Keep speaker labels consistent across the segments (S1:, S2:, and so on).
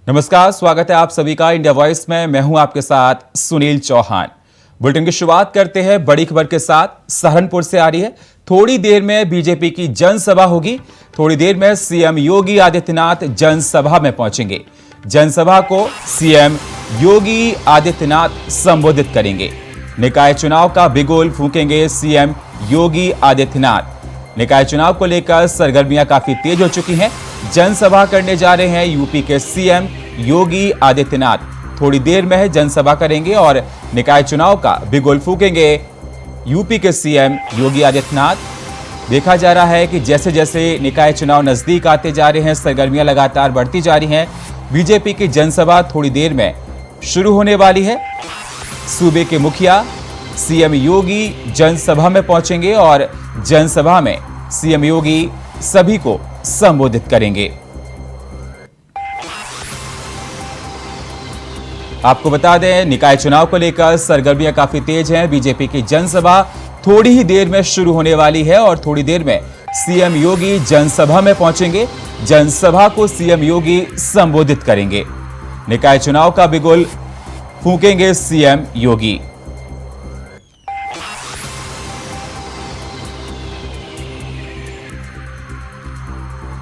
S1: नमस्कार, स्वागत है आप सभी का इंडिया वॉइस में। मैं हूं आपके साथ सुनील चौहान। बुलेटिन की शुरुआत करते हैं बड़ी खबर के साथ। सहारनपुर से आ रही है। थोड़ी देर में बीजेपी की जनसभा होगी। थोड़ी देर में सीएम योगी आदित्यनाथ जनसभा में पहुंचेंगे। जनसभा को सीएम योगी आदित्यनाथ संबोधित करेंगे। निकाय चुनाव का बिगुल फूंकेंगे सीएम योगी आदित्यनाथ। निकाय चुनाव को लेकर सरगर्मियां काफी तेज हो चुकी हैं। जनसभा करने जा रहे हैं यूपी के सीएम योगी आदित्यनाथ। थोड़ी देर में जनसभा करेंगे और निकाय चुनाव का बिगुल फूंकेंगे यूपी के सीएम योगी आदित्यनाथ। देखा जा रहा है कि जैसे जैसे निकाय चुनाव नजदीक आते जा रहे हैं, सरगर्मियां लगातार बढ़ती जा रही हैं। बीजेपी की जनसभा थोड़ी देर में शुरू होने वाली है। सूबे के मुखिया सीएम योगी जनसभा में पहुंचेंगे और जनसभा में सीएम योगी सभी को संबोधित करेंगे। आपको बता दें, निकाय चुनाव को लेकर सरगर्मियां काफी तेज हैं। बीजेपी की जनसभा थोड़ी ही देर में शुरू होने वाली है और थोड़ी देर में सीएम योगी जनसभा में पहुंचेंगे। जनसभा को सीएम योगी संबोधित करेंगे। निकाय चुनाव का बिगुल फूंकेंगे सीएम योगी।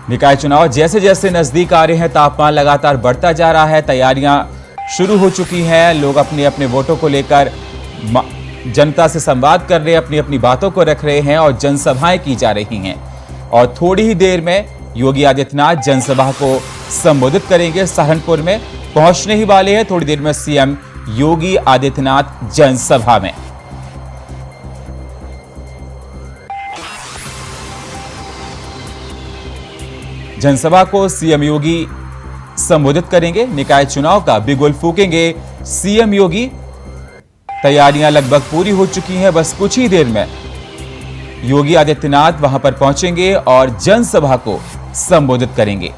S1: निकाय चुनाव जैसे जैसे नजदीक आ रहे हैं, तापमान लगातार बढ़ता जा रहा है। तैयारियां शुरू हो चुकी हैं। लोग अपने अपने वोटों को लेकर जनता से संवाद कर रहे हैं, अपनी अपनी बातों को रख रहे हैं और जनसभाएं की जा रही हैं। और थोड़ी ही देर में योगी आदित्यनाथ जनसभा को संबोधित करेंगे। सहारनपुर में पहुंचने ही वाले हैं थोड़ी देर में सीएम योगी आदित्यनाथ जनसभा में। जनसभा को सीएम योगी संबोधित करेंगे। निकाय चुनाव का बिगुल फूंकेंगे सीएम योगी। तैयारियां लगभग पूरी हो चुकी हैं। बस कुछ ही देर में योगी आदित्यनाथ वहां पर पहुंचेंगे और जनसभा को संबोधित करेंगे।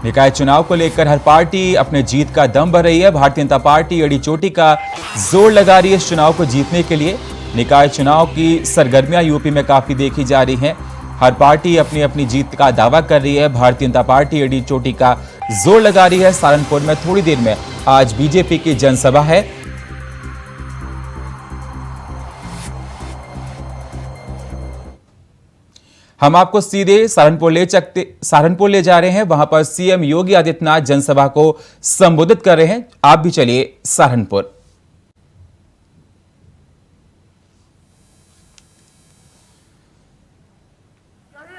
S1: निकाय चुनाव को लेकर हर पार्टी अपने जीत का दम भर रही है। भारतीय जनता पार्टी एड़ी चोटी का जोर लगा रही है इस चुनाव को जीतने के लिए। निकाय चुनाव की सरगर्मियां यूपी में काफी देखी जा रही हैं। हर पार्टी अपनी अपनी जीत का दावा कर रही है। भारतीय जनता पार्टी एड़ी चोटी का जोर लगा रही है। सहारनपुर में थोड़ी देर में आज बीजेपी की जनसभा है। हम आपको सीधे सहारनपुर ले जा रहे हैं। वहां पर सीएम योगी आदित्यनाथ जनसभा को संबोधित कर रहे हैं। आप भी चलिए सहारनपुर।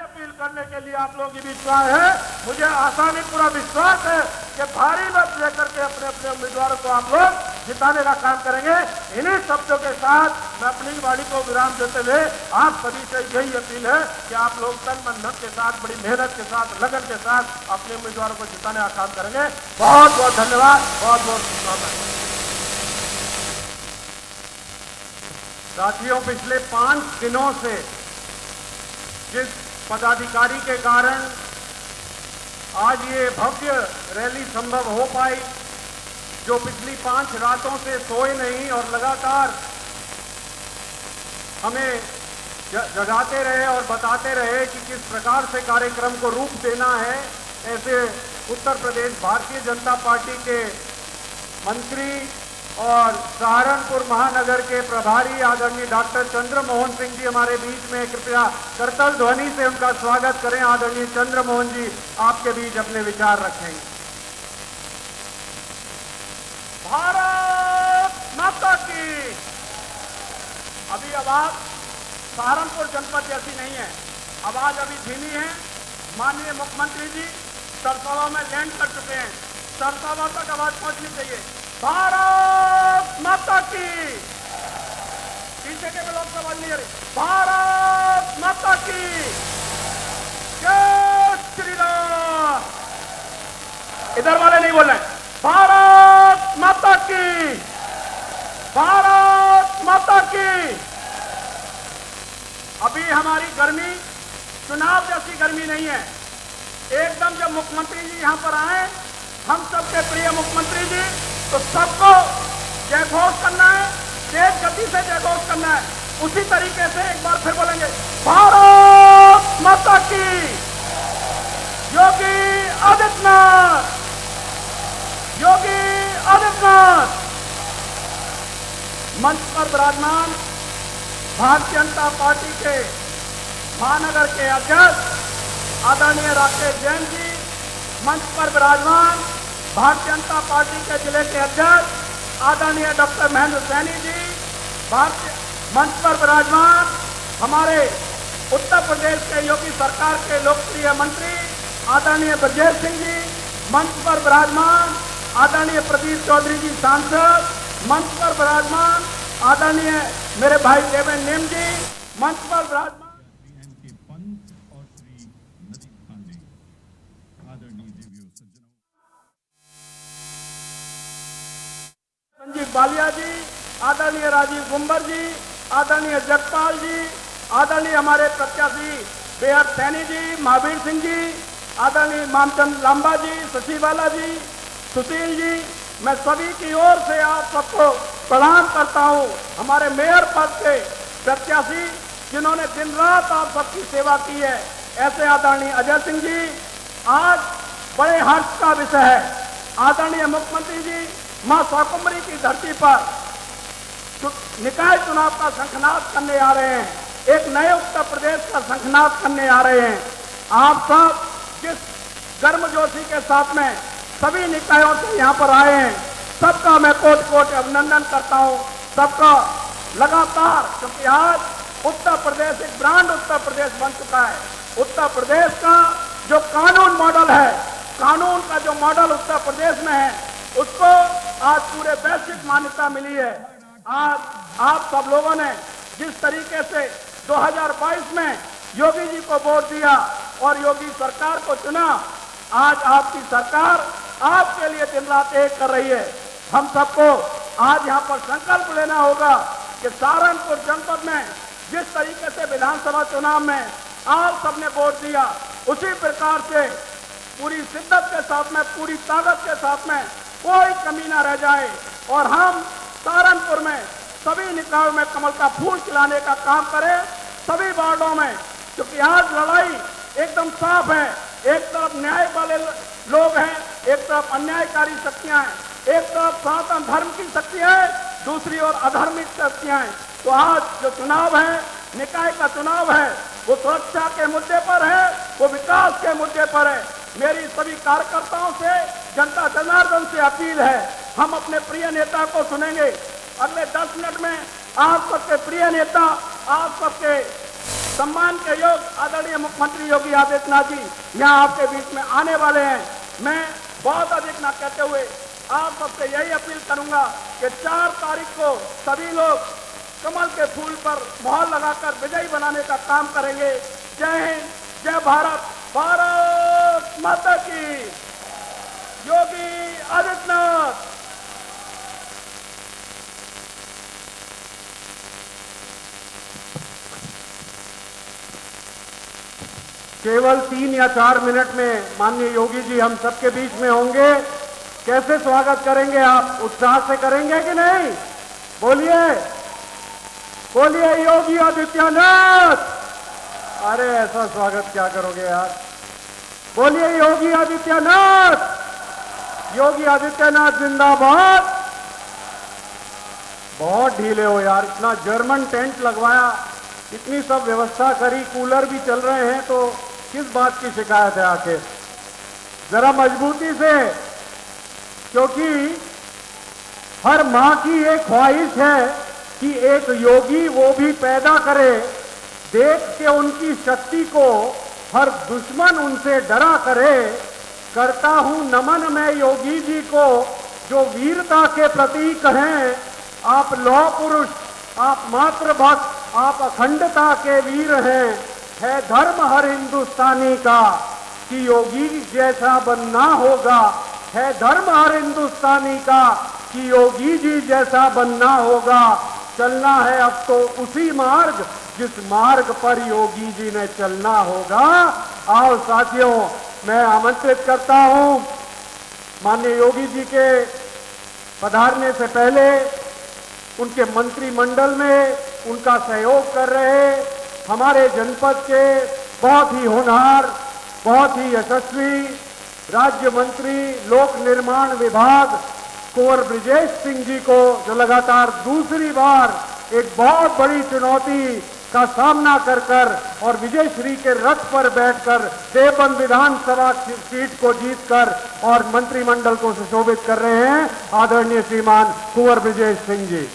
S2: अपील करने के लिए आप लोग के बीच आए हैं। मुझे आशा नहीं, पूरा विश्वास है कि भारी मत लेकर के अपने अपने उम्मीदवारों को आप लोग जिताने का काम करेंगे। इन्हीं शब्दों के साथ मैं अपनी वाणी को विराम देते हुए आप सभी से यही अपील है कि आप लोग तन मन धन के साथ, बड़ी मेहनत के साथ, लगन के साथ अपने उम्मीदवारों को जिताने का काम करेंगे। बहुत बहुत धन्यवाद, बहुत बहुत शुभकामनाएं। साथियों, पिछले 5 दिनों से जिस पदाधिकारी के कारण आज ये भव्य रैली संभव हो पाई, जो पिछली 5 रातों से सोए नहीं और लगातार हमें जगाते रहे और बताते रहे कि किस प्रकार से कार्यक्रम को रूप देना है, ऐसे उत्तर प्रदेश भारतीय जनता पार्टी के मंत्री और सहारनपुर महानगर के प्रभारी आदरणीय डॉक्टर चंद्रमोहन सिंह जी हमारे बीच में। कृपया करतल ध्वनि से उनका स्वागत करें। आदरणीय चंद्रमोहन जी आपके बीच अपने विचार रखेंगे। भारत माता की। अभी आवाज सहारनपुर जनपद जैसी नहीं है, आवाज अभी धीमी है। माननीय मुख्यमंत्री जी सरसोवा में लैंड कर चुके हैं। सरसोवा तक आवाज पहुंचनी चाहिए। भारत माता की। पीछे के लोग तो आवाज नहीं आ रही। भारत माता की जय श्री राम। इधर वाले नहीं बोल रहे। भारत माता की। भारत माता की। अभी हमारी गर्मी चुनाव जैसी गर्मी नहीं है। एकदम जब मुख्यमंत्री जी यहां पर आए, हम सबके प्रिय मुख्यमंत्री जी, तो सबको जयघोष करना है, तेज गति से जयघोष करना है। उसी तरीके से एक बार फिर बोलेंगे, भारत माता की, योगी आदित्यनाथ, योगी आदित्यनाथ। मंच पर विराजमान भारतीय जनता पार्टी के महानगर के अध्यक्ष आदरणीय राकेश जैन जी, मंच पर विराजमान भारतीय जनता पार्टी के जिले के अध्यक्ष आदरणीय डॉक्टर महेंद्र सैनी जी, मंच पर विराजमान हमारे उत्तर प्रदेश के योगी सरकार के लोकप्रिय मंत्री आदरणीय ब्रजेश सिंह जी, मंच पर विराजमान आदरणीय प्रदीप चौधरी जी सांसद, मंच पर विराजमान आदरणीय मेरे भाई देवेंद्र नेम जी, मंच पर विराजमान संजीव बालिया जी, आदरणीय राजीव गुंबर जी, आदरणीय जगपाल जी, आदरणीय हमारे प्रत्याशी बेहद सैनी जी, महावीर सिंह जी, आदरणीय मामचंद लांबा जी, शशि बाला जी, सुशील जी, मैं सभी की ओर से आप सबको प्रणाम करता हूं। हमारे मेयर पद के प्रत्याशी जिन्होंने दिन रात आप सबकी सेवा की है, ऐसे आदरणीय अजय सिंह जी, आज बड़े हर्ष का विषय है। आदरणीय मुख्यमंत्री जी मां शाकुंभरी की धरती पर निकाय चुनाव का शंखनाद करने आ रहे हैं, एक नए उत्तर प्रदेश का शंखनाद करने आ रहे हैं। आप सब जिस गर्मजोशी के साथ में सभी निकायों से यहाँ पर आए हैं, सबका मैं कोट कोट अभिनंदन करता हूँ, सबका लगातार, क्योंकि आज उत्तर प्रदेश एक ब्रांड उत्तर प्रदेश बन चुका है। उत्तर प्रदेश का जो कानून मॉडल है, कानून का जो मॉडल उत्तर प्रदेश में है, उसको आज पूरे वैश्विक मान्यता मिली है। आज आप सब लोगों ने जिस तरीके से 2022 में योगी जी को वोट दिया और योगी सरकार को चुना, आज आपकी सरकार आपके लिए दिन रात एक कर रही है। हम सबको आज यहाँ पर संकल्प लेना होगा कि सहारनपुर जनपद में जिस तरीके से विधानसभा चुनाव में आप सबने वोट दिया, उसी प्रकार से पूरी शिद्दत के साथ में, पूरी ताकत के साथ में कोई कमी ना रह जाए और हम सहारनपुर में सभी निकायों में कमल का फूल खिलाने का काम करें, सभी वार्डों में, क्योंकि आज लड़ाई एकदम साफ है। एक तरफ न्याय वाले लोग हैं, एक तरफ अन्यायकारी शक्तियां हैं, एक तरफ सनातन धर्म की शक्तियां हैं, दूसरी ओर अधर्मिक शक्तियां हैं। तो आज जो चुनाव है, निकाय का चुनाव है, वो सुरक्षा के मुद्दे पर है, वो विकास के मुद्दे पर है। मेरी सभी कार्यकर्ताओं से, जनता जनार्दन से अपील है, हम अपने प्रिय नेता को सुनेंगे। अगले 10 मिनट में आप सबके प्रिय नेता, आप सबके सम्मान के योग आदरणीय मुख्यमंत्री योगी आदित्यनाथ जी यहाँ आपके बीच में आने वाले हैं। मैं बहुत अधिक ना कहते हुए आप सबसे यही अपील करूंगा कि 4 तारीख को सभी लोग कमल के फूल पर मोहर लगाकर विजयी बनाने का काम करेंगे। जय हिंद, जय भारत, भारत माता की, योगी आदित्यनाथ। केवल 3 या 4 मिनट में माननीय योगी जी हम सबके बीच में होंगे। कैसे स्वागत करेंगे आप? उत्साह से करेंगे कि नहीं? बोलिए, बोलिए योगी आदित्यनाथ। अरे ऐसा स्वागत क्या करोगे यार? बोलिए योगी आदित्यनाथ, योगी आदित्यनाथ जिंदाबाद। बहुत ढीले हो यार, इतना जर्मन टेंट लगवाया, इतनी सब व्यवस्था करी, कूलर भी चल रहे हैं, तो किस बात की शिकायत है आखिर? जरा मजबूती से, क्योंकि हर मां की एक ख्वाहिश है कि एक योगी वो भी पैदा करे, देख के उनकी शक्ति को हर दुश्मन उनसे डरा करे। करता हूं नमन मैं योगी जी को, जो वीरता के प्रतीक हैं। आप लौह पुरुष, आप मातृभक्त, आप अखंडता के वीर हैं। है धर्म हर हिंदुस्तानी का कि योगी जैसा बनना होगा। है धर्म हर हिंदुस्तानी का कि योगी जी जैसा बनना होगा। चलना है अब तो उसी मार्ग जिस मार्ग पर योगी जी ने चलना होगा। आओ साथियों, मैं आमंत्रित करता हूं माननीय योगी जी के पधारने से पहले उनके मंत्रिमंडल में उनका सहयोग कर रहे हमारे जनपद के बहुत ही होनहार, बहुत ही यशस्वी राज्य मंत्री लोक निर्माण विभाग कुंवर ब्रिजेश सिंह जी को, जो लगातार दूसरी बार एक बहुत बड़ी चुनौती का सामना कर और विजयश्री के रथ पर बैठकर देवबंद विधानसभा सीट को जीतकर और मंत्रिमंडल को सुशोभित कर रहे हैं, आदरणीय श्रीमान कुंवर ब्रिजेश सिंह जी।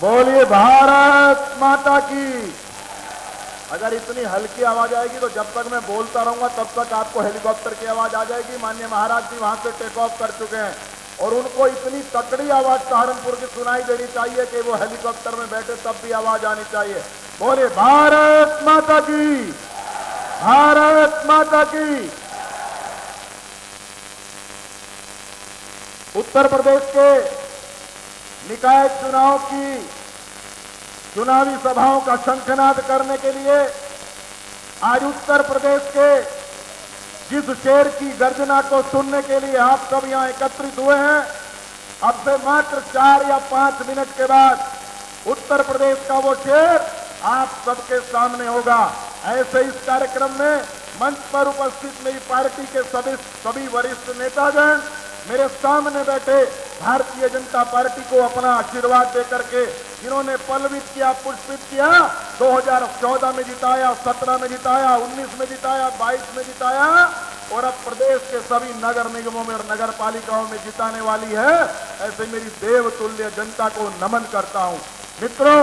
S2: बोलिए भारत माता की। अगर इतनी हल्की आवाज आएगी तो जब तक मैं बोलता रहूंगा तब तक आपको हेलीकॉप्टर की आवाज आ जाएगी। माननीय महाराज जी वहां से टेक ऑफ कर चुके हैं और उनको इतनी तकड़ी आवाज सहारनपुर की सुनाई देनी चाहिए कि वो हेलीकॉप्टर में बैठे तब भी आवाज आनी चाहिए। बोले भारत माता की, भारत माता की। उत्तर प्रदेश के निकाय चुनाव की चुनावी सभाओं का शंखनाद करने के लिए आज उत्तर प्रदेश के जिस शेर की गर्जना को सुनने के लिए आप सब यहां एकत्रित हुए हैं, अब से मात्र 4 या 5 मिनट के बाद उत्तर प्रदेश का वो शेर आप सबके सामने होगा। ऐसे इस कार्यक्रम में मंच पर उपस्थित मेरी पार्टी के सभी वरिष्ठ नेतागण, मेरे सामने बैठे भारतीय जनता पार्टी को अपना आशीर्वाद देकर के जिन्होंने पल्लवित किया, पुष्पित किया, 2014 में जिताया, 17 में जिताया, 19 में जिताया, 22 में जिताया और अब प्रदेश के सभी नगर निगमों में और नगर पालिकाओं में जिताने वाली है, ऐसे मेरी देवतुल्य जनता को नमन करता हूं। मित्रों,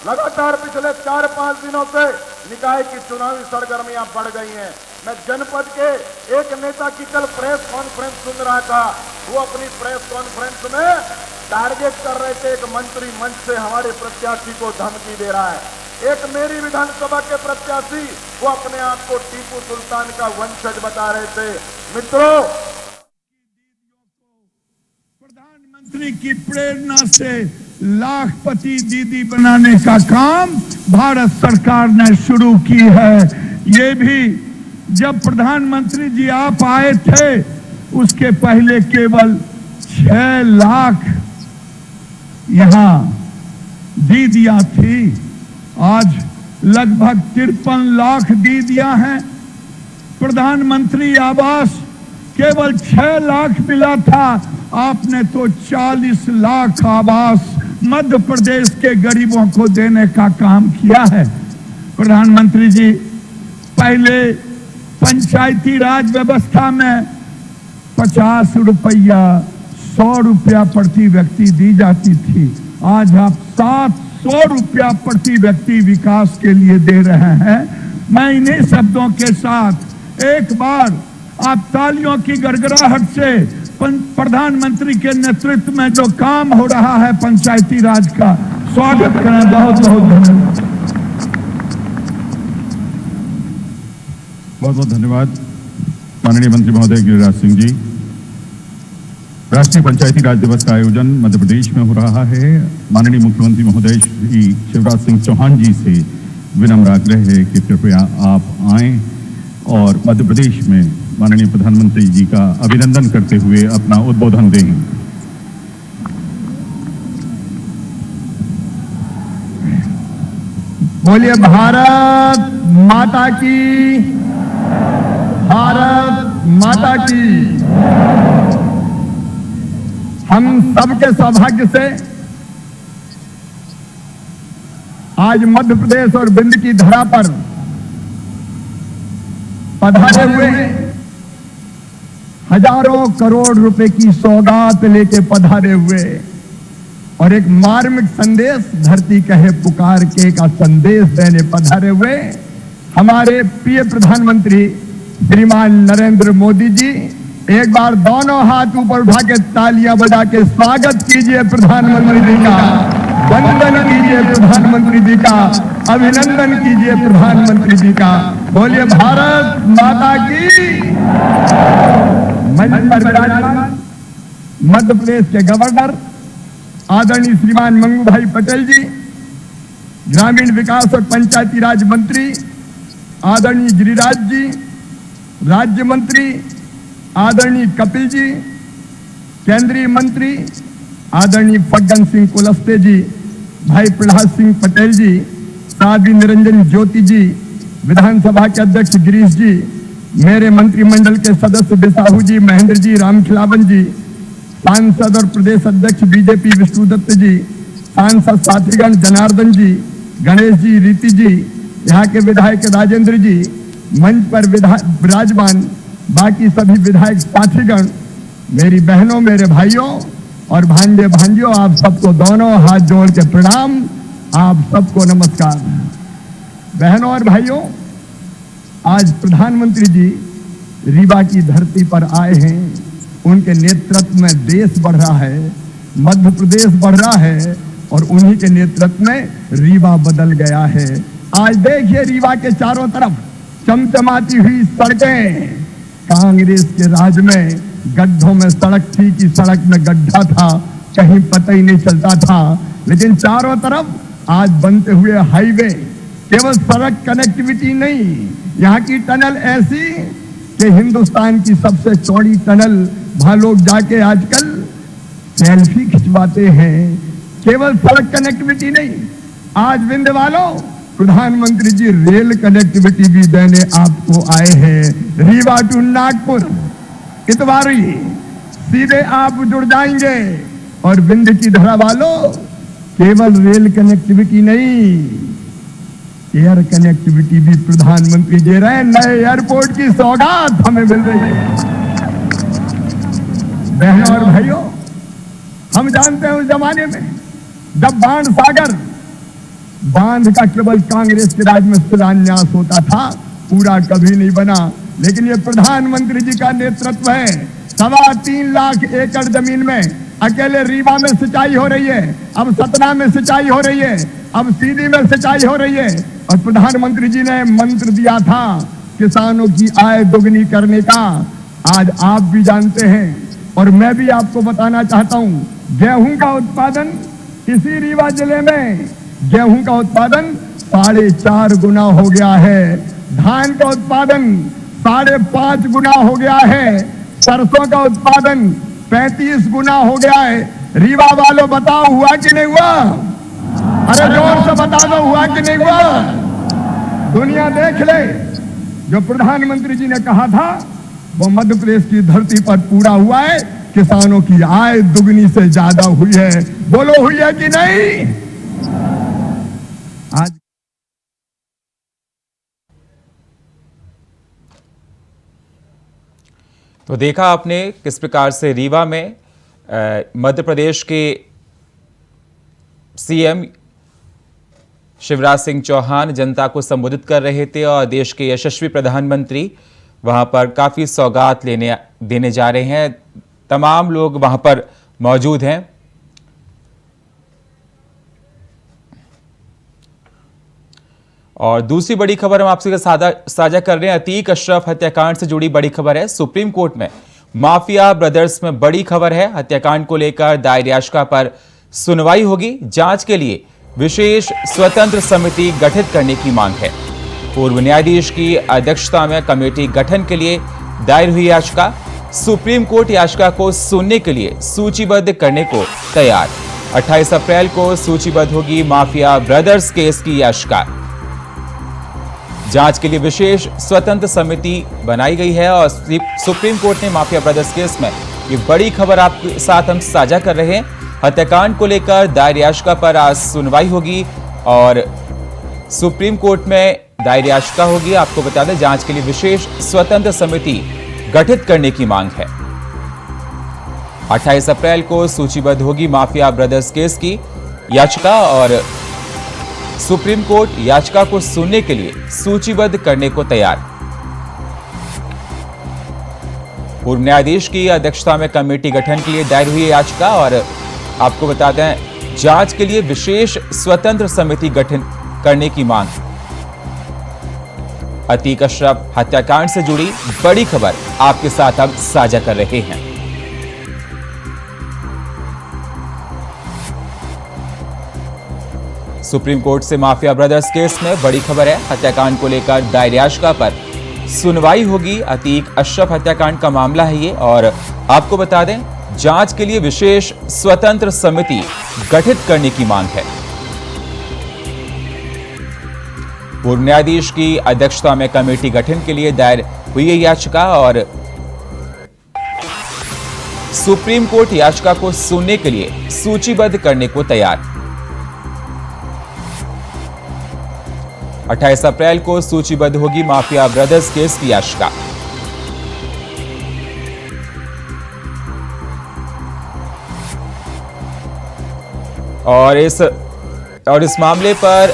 S2: लगातार पिछले 4-5 दिनों से निकाय की चुनावी सरगर्मियां बढ़ गई हैं। मैं जनपद के एक नेता की कल प्रेस कॉन्फ्रेंस सुन रहा था। वो अपनी प्रेस कॉन्फ्रेंस में टारगेट कर रहे थे, एक मंत्री मंच से हमारे प्रत्याशी को धमकी दे रहा है। एक मेरी विधानसभा के प्रत्याशी वो अपने आप को टीपू सुल्तान का वंशज बता रहे थे। मित्रों,
S3: प्रधानमंत्री की प्रेरणा से लाखपति दीदी बनाने का काम भारत सरकार ने शुरू की है। ये भी जब प्रधानमंत्री जी आप आए थे उसके पहले केवल 6 लाख यहां दीदियां थी, आज लगभग 53 लाख दीदियां हैं। प्रधानमंत्री आवास केवल 6 लाख मिला था, आपने तो 40 लाख आवास मध्य प्रदेश के गरीबों को देने का काम किया है। प्रधानमंत्री जी, पहले पंचायती राज व्यवस्था में 50 रुपया 100 रुपया प्रति व्यक्ति दी जाती थी, आज आप 700 रुपया प्रति व्यक्ति विकास के लिए दे रहे हैं। मैं इन्हीं शब्दों के साथ एक बार आप तालियों की गड़गड़ाहट से प्रधानमंत्री के नेतृत्व में जो काम हो रहा है पंचायती राज का स्वागत करें। बहुत बहुत धन्यवाद।
S4: बहुत बहुत धन्यवाद माननीय मंत्री महोदय गिरिराज सिंह जी। राष्ट्रीय पंचायती राज दिवस का आयोजन मध्य प्रदेश में हो रहा है। माननीय मुख्यमंत्री महोदय श्री शिवराज सिंह चौहान जी से विनम्र आग्रह है कि कृपया आप आएं और मध्य प्रदेश में माननीय प्रधानमंत्री जी का अभिनंदन करते हुए अपना उद्बोधन दें।
S3: बोलिए भारत माता की, भारत माता की। हम सबके सौभाग्य से आज मध्य प्रदेश और विंध्य की धरा पर पधारे हुए हजारों करोड़ रुपए की सौगात लेके पधारे हुए और एक मार्मिक संदेश, धरती कहे पुकार के का संदेश देने पधारे हुए हमारे प्रिय प्रधानमंत्री श्रीमान नरेंद्र मोदी जी, एक बार दोनों हाथ ऊपर उठा के तालियां बजा के स्वागत कीजिए प्रधानमंत्री जी का, वंदन कीजिए प्रधानमंत्री जी का, अभिनंदन कीजिए प्रधानमंत्री जी का। बोलिए भारत माता की। मंच पर विराजमान मध्य प्रदेश के गवर्नर आदरणीय श्रीमान मंगू भाई पटेल जी, ग्रामीण विकास और पंचायती राज मंत्री आदरणीय गिरिराज जी, राज्य मंत्री आदरणीय कपिल जी, केंद्रीय मंत्री आदरणीय फग्गन सिंह कुलस्ते जी, भाई प्रहलाद सिंह पटेल जी, साध्वी निरंजन ज्योति जी, विधानसभा के अध्यक्ष गिरीश जी, मेरे मंत्रिमंडल के सदस्य बिसाहू जी, महेंद्र जी, रामखिलावन जी, सांसद और प्रदेश अध्यक्ष बीजेपी विष्णुदत्त जी, सांसद साथीगण जनार्दन जी, गणेश जी, रीति जी, यहाँ के विधायक राजेंद्र जी, मंच पर विराजमान बाकी सभी विधायक साथीगण, मेरी बहनों, मेरे भाइयों और भांजे भांजियों, आप सबको दोनों हाथ जोड़ के प्रणाम, आप सबको नमस्कार। बहनों और भाइयों, आज प्रधानमंत्री जी रीवा की धरती पर आए हैं। उनके नेतृत्व में देश बढ़ रहा है, मध्य प्रदेश बढ़ रहा है और उन्हीं के नेतृत्व में रीवा बदल गया है। आज देखिए रीवा के चारों तरफ चमचमाती हुई सड़कें। कांग्रेस के राज में गड्ढों में सड़क थी कि सड़क में गड्ढा था, कहीं पता ही नहीं चलता था, लेकिन चारों तरफ आज बनते हुए हाईवे, केवल सड़क कनेक्टिविटी नहीं, यहाँ की टनल ऐसी कि हिंदुस्तान की सबसे चौड़ी टनल, वहां लोग जाके आजकल सेल्फी खिंचवाते हैं। केवल सड़क कनेक्टिविटी नहीं, आज विंध्य वालों प्रधानमंत्री जी रेल कनेक्टिविटी भी देने आपको आए हैं। रीवा टू नागपुर इतवारी सीधे आप जुड़ जाएंगे। और विंध्य की धरा वालों, केवल रेल कनेक्टिविटी नहीं, एयर कनेक्टिविटी भी प्रधानमंत्री दे रहे हैं। नए एयरपोर्ट की सौगात हमें मिल रही है। बहनों और भाइयों, हम जानते हैं उस जमाने में जब बांध का केवल कांग्रेस के राज में शिलान्यास होता था, पूरा कभी नहीं बना, लेकिन ये प्रधानमंत्री जी का नेतृत्व है। 3.25 लाख एकड़ जमीन में अकेले रीवा में सिंचाई हो रही है, अब सतना में सिंचाई हो रही है, अब सीधी में सिंचाई हो रही है। और प्रधानमंत्री जी ने मंत्र दिया था किसानों की आय दोगुनी करने का। आज आप भी जानते हैं और मैं भी आपको बताना चाहता हूं, गेहूं का उत्पादन इसी रीवा जिले में, गेहूं का उत्पादन 4.5 गुना हो गया है। धान का उत्पादन 5.5 गुना हो गया है। सरसों का उत्पादन 35 गुना हो गया है। रीवा वालों बताओ, हुआ कि नहीं हुआ? अरे जोर से बता दो, हुआ कि नहीं हुआ? दुनिया देख ले, जो प्रधानमंत्री जी ने कहा था वो मध्य प्रदेश की धरती पर पूरा हुआ है। किसानों की आय दुगनी से ज्यादा हुई है। बोलो, हुई है कि नहीं? आज
S1: तो देखा आपने किस प्रकार से रीवा में मध्य प्रदेश के सीएम शिवराज सिंह चौहान जनता को संबोधित कर रहे थे और देश के यशस्वी प्रधानमंत्री वहां पर काफी सौगात देने जा रहे हैं। तमाम लोग वहां पर मौजूद हैं। और दूसरी बड़ी खबर हम आपसे साझा कर रहे हैं। अतीक अशरफ हत्याकांड से जुड़ी बड़ी खबर है। सुप्रीम कोर्ट में माफिया ब्रदर्स में बड़ी खबर है। हत्याकांड को लेकर दायर याचिका पर सुनवाई होगी। जांच के लिए विशेष स्वतंत्र समिति गठित करने की मांग है। पूर्व न्यायाधीश की अध्यक्षता में कमेटी गठन के लिए दायर हुई याचिका। सुप्रीम कोर्ट याचिका को सुनने के लिए सूचीबद्ध करने को तैयार। 28 अप्रैल को सूचीबद्ध होगी माफिया ब्रदर्स केस की याचिका। जांच के लिए विशेष स्वतंत्र समिति बनाई गई है और सुप्रीम कोर्ट ने माफिया ब्रदर्स केस में ये बड़ी खबर आपके साथ हम साझा कर रहे हैं। हत्याकांड को लेकर दायर याचिका पर आज सुनवाई होगी और सुप्रीम कोर्ट में दायर याचिका होगी। आपको बता दें, जांच के लिए विशेष स्वतंत्र समिति गठित करने की मांग है। 28 अप्रैल को सूचीबद्ध होगी माफिया ब्रदर्स केस की याचिका और सुप्रीम कोर्ट याचिका को सुनने के लिए सूचीबद्ध करने को तैयार। पूर्व न्यायाधीश की अध्यक्षता में कमेटी गठन के लिए दायर हुई याचिका और आपको बता दें, जांच के लिए विशेष स्वतंत्र समिति गठन करने की मांग। अतीक अशरफ हत्याकांड से जुड़ी बड़ी खबर आपके साथ हम साझा कर रहे हैं। सुप्रीम कोर्ट से माफिया ब्रदर्स केस में बड़ी खबर है। हत्याकांड को लेकर दायर याचिका पर सुनवाई होगी। अतीक अशरफ हत्याकांड का मामला है ये और आपको बता दें, जांच के लिए विशेष स्वतंत्र समिति गठित करने की मांग है। पूर्व न्यायाधीश की अध्यक्षता में कमेटी गठन के लिए दायर हुई है याचिका और सुप्रीम कोर्ट याचिका को सुनने के लिए सूचीबद्ध करने को तैयार। 28 अप्रैल को सूचीबद्ध होगी माफिया ब्रदर्स केस की याचिका। और इस मामले पर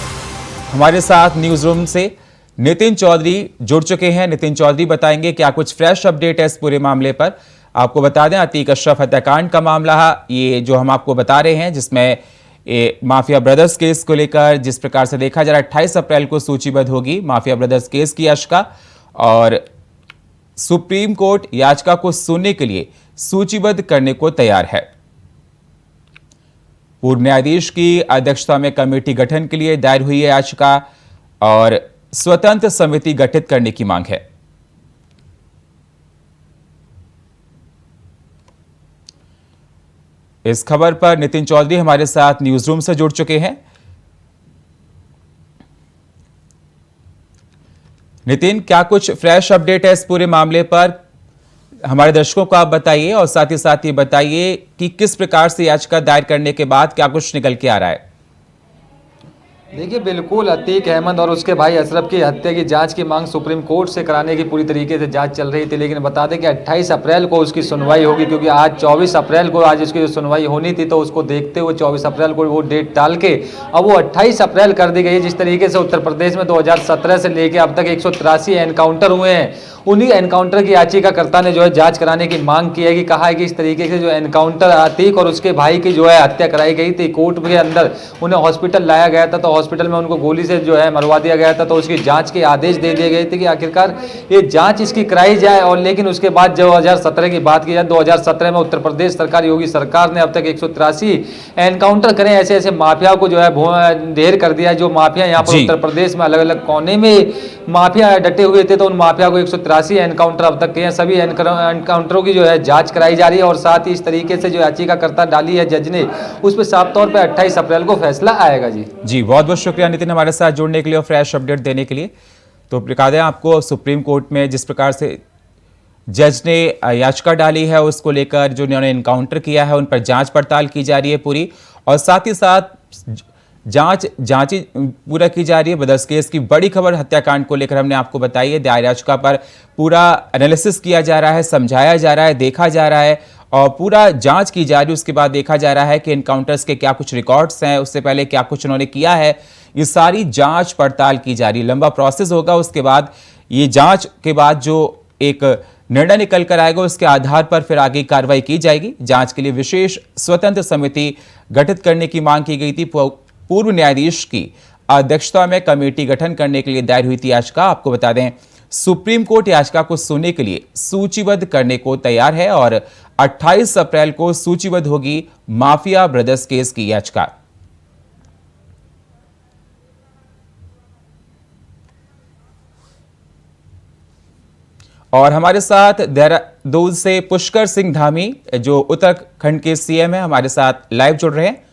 S1: हमारे साथ न्यूज रूम से नितिन चौधरी जुड़ चुके हैं। नितिन चौधरी बताएंगे क्या कुछ फ्रेश अपडेट है इस पूरे मामले पर। आपको बता दें, अतीक अशरफ हत्याकांड का मामला है ये जो हम आपको बता रहे हैं, जिसमें माफिया ब्रदर्स केस को लेकर जिस प्रकार से देखा जा रहा है 28 अप्रैल को सूचीबद्ध होगी माफिया ब्रदर्स केस की याचिका और सुप्रीम कोर्ट याचिका को सुनने के लिए सूचीबद्ध करने को तैयार है। पूर्व न्यायाधीश की अध्यक्षता में कमेटी गठन के लिए दायर हुई है याचिका और स्वतंत्र समिति गठित करने की मांग है। इस खबर पर नितिन चौधरी हमारे साथ न्यूज रूम से जुड़ चुके हैं। नितिन, क्या कुछ फ्रेश अपडेट है इस पूरे मामले पर, हमारे दर्शकों को आप बताइए और साथ ही बताइए कि किस प्रकार से याचिका दायर करने के बाद क्या कुछ निकल के आ रहा है।
S5: देखिए, बिल्कुल अतीक अहमद और उसके भाई अशरफ की हत्या की जांच की मांग सुप्रीम कोर्ट से कराने की पूरी तरीके से जांच चल रही थी, लेकिन बता दें कि 28 अप्रैल को उसकी सुनवाई होगी, क्योंकि आज 24 अप्रैल को आज उसकी जो सुनवाई होनी थी, तो उसको देखते हुए 24 अप्रैल को वो डेट टाल के अब वो 28 अप्रैल कर दी गई है। जिस तरीके से उत्तर प्रदेश में 2017 से लेकर अब तक 183 एनकाउंटर हुए हैं, उन्हीं एनकाउंटर की याचिकाकर्ता ने जो है जांच कराने की मांग की है कि कहा है कि इस तरीके से जो एनकाउंटर अतीक और उसके भाई की जो है हत्या कराई गई थी, कोर्ट के अंदर उन्हें हॉस्पिटल लाया गया था, तो हॉस्पिटल में उनको गोली से जो है मरवा दिया गया था, तो उसकी जांच के आदेश दे दिए गए थे कि आखिरकार ये जांच इसकी कराई जाए। और लेकिन उसके बाद 2017 की बात की जाए, 2017 में उत्तर प्रदेश सरकार, योगी सरकार ने अब तक 183 एनकाउंटर करें, ऐसे ऐसे माफिया को जो है ढेर कर दिया। जो माफिया यहाँ पर उत्तर प्रदेश में अलग अलग कोने में माफिया डटे हुए थे, तो उन माफिया को 183 एनकाउंटर अब तक किए हैं। सभी एनकाउंटरों की जो है जांच कराई जा रही है और साथ ही इस तरीके से जो याचिकाकर्ता डाली है जज ने, उस पर साफ तौर पर 28 अप्रैल को फैसला आएगा। जी
S1: बहुत बहुत शुक्रिया नितिन हमारे साथ जुड़ने के लिए और फ्रेश अपडेट देने के लिए। तो बता दें आपको, सुप्रीम कोर्ट में जिस प्रकार से जज ने याचिका डाली है उसको लेकर जो उन्होंने एनकाउंटर किया है उन पर जांच पड़ताल की जा रही है पूरी, और साथ ही साथ जांच पूरा की जा रही है। ब्रदर्स केस की बड़ी खबर हत्याकांड को लेकर हमने आपको बताई है। दायर याचिका पर पूरा एनालिसिस किया जा रहा है, समझाया जा रहा है, देखा जा रहा है और पूरा जांच की जा रही है। उसके बाद देखा जा रहा है कि एनकाउंटर्स के क्या कुछ रिकॉर्ड्स हैं, उससे पहले क्या कुछ उन्होंने किया है, ये सारी जांच पड़ताल की जा रही है। लंबा प्रोसेस होगा, उसके बाद ये जांच के बाद जो एक निर्णय निकल कर आएगा उसके आधार पर फिर आगे कार्रवाई की जाएगी। जांच के लिए विशेष स्वतंत्र समिति गठित करने की मांग की गई थी। पूर्व न्यायाधीश की अध्यक्षता में कमेटी गठन करने के लिए दायर हुई थी याचिका। आपको बता दें, सुप्रीम कोर्ट याचिका को सुनने के लिए सूचीबद्ध करने को तैयार है और 28 अप्रैल को सूचीबद्ध होगी माफिया ब्रदर्स केस की याचिका। और हमारे साथ देहरादून से पुष्कर सिंह धामी जो उत्तराखंड के सीएम है, हमारे साथ लाइव जुड़ रहे हैं।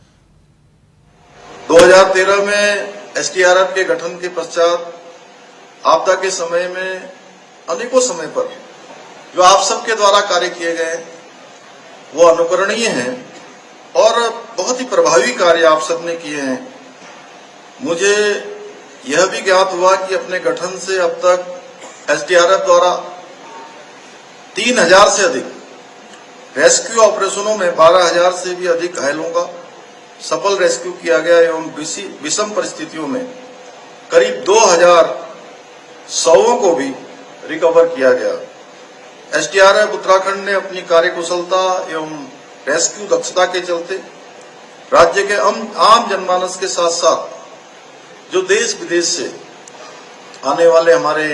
S6: 2013 में एसडीआरएफ के गठन के पश्चात आपदा के समय में अनेकों समय पर जो आप सबके द्वारा कार्य किए गए वो अनुकरणीय हैं और बहुत ही प्रभावी कार्य आप सबने किए हैं। मुझे यह भी ज्ञात हुआ कि अपने गठन से अब तक एसडीआरएफ द्वारा 3000 से अधिक रेस्क्यू ऑपरेशनों में 12000 से भी अधिक घायलों का सफल रेस्क्यू किया गया एवं विषम परिस्थितियों में करीब 2000 शवों को भी रिकवर किया गया। एसडीआरएफ उत्तराखंड ने अपनी कार्यकुशलता एवं रेस्क्यू दक्षता के चलते राज्य के आम जनमानस के साथ साथ जो देश विदेश से आने वाले हमारे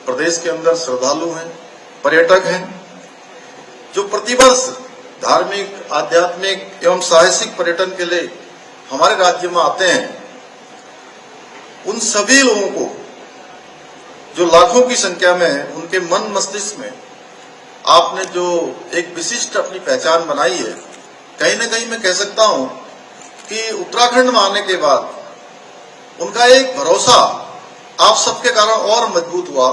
S6: प्रदेश के अंदर श्रद्धालु हैं, पर्यटक हैं, जो प्रतिवर्ष धार्मिक, आध्यात्मिक एवं साहसिक पर्यटन के लिए हमारे राज्य में आते हैं, उन सभी लोगों को जो लाखों की संख्या में है, उनके मन मस्तिष्क में आपने जो एक विशिष्ट अपनी पहचान बनाई है, कहीं न कहीं मैं कह सकता हूं कि उत्तराखंड में आने के बाद उनका एक भरोसा आप सबके कारण और मजबूत हुआ।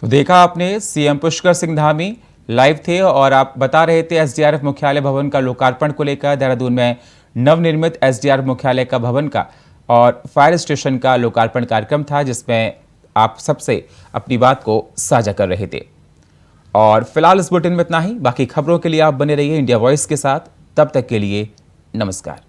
S1: तो देखा आपने, सीएम पुष्कर सिंह धामी लाइव थे और आप बता रहे थे एसडीआरएफ मुख्यालय भवन का लोकार्पण को लेकर। देहरादून में नवनिर्मित एसडीआरएफ मुख्यालय का भवन का और फायर स्टेशन का लोकार्पण कार्यक्रम था, जिसमें आप सबसे अपनी बात को साझा कर रहे थे। और फिलहाल इस बुलेटिन में इतना ही। बाकी खबरों के लिए आप बने रहिए इंडिया वॉइस के साथ। तब तक के लिए नमस्कार।